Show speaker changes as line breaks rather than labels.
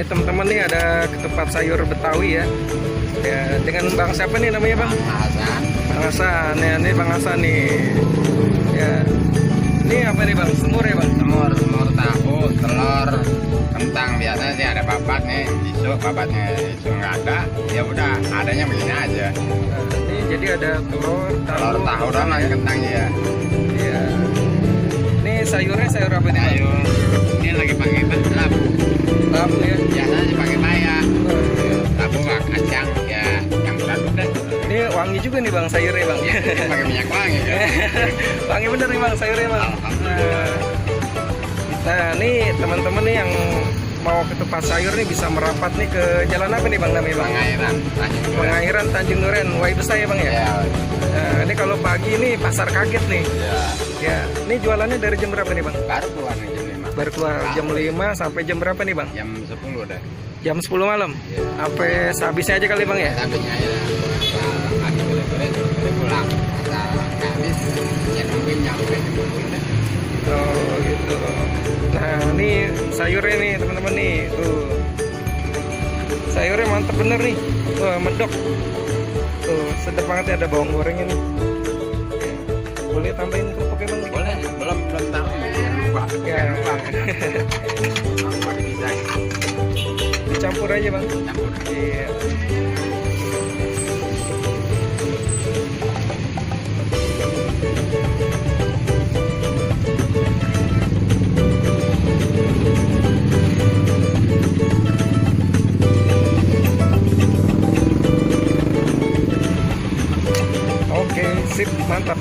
teman-teman nih ada ketupat sayur Betawi ya. Ya, dengan Bang siapa nih namanya Bang?
Hasan.
Bang Hasan. Ya, ini Bang Hasan nih. Ya. Ini apa nih Bang? Semur ya Bang?
Semur tahu, telur, kentang. Biasanya sih ada babat nih, isu babatnya isu nggak ada, ya udah adanya begini aja.
Nah, ini jadi ada telur
Tahu dan
ya.
kentangnya ya.
Iya. Ini sayurnya sayur apa nih Bang?
Sayur ini lagi pakai labu.
Labu ya.
Biasanya dipakai paya.
Oh, iya.
Labu kacang ya, yang berat udah.
Ini wangi juga nih Bang sayurnya Bang.
Pakai minyak wangi ya.
Wangi bener nih Bang sayurnya Bang.
Alhamdulillah.
Nah nih teman-teman nih yang mau ketupat sayur nih bisa merapat nih ke jalan apa nih Bang namanya Bang?
Pengairan, Tanjung Duren.
Pengairan Tanjung Duren, Wai Besar ya Bang ya?
Ya,
Nah, ini kalau pagi nih pasar kaget nih.
ya.
Ya, ini jualannya dari jam berapa nih Bang?
Baru keluar nih jam 5.
Baru keluar jam 5 sampai jam berapa nih Bang?
Jam 10 dah.
Jam 10 malam?
Ya.
Sampai sehabisnya aja kali Bang ya?
Sampingnya ya. Kami boleh pulang. Habis ya nungguin nyampe.
Oh gitu. Nah ini sayurnya nih teman-teman nih. Tuh. Sayurnya mantep bener nih. Wah medok. Tuh sedap banget ya, ada bawang gorengnya nih. Boleh tambahin kerupuknya Bang?
Boleh, belum tahu ya. Lupa.
Ya.
Lupa bisa.
Dicampur aja Bang.
Campur.
Iya. Oke, sip, mantap.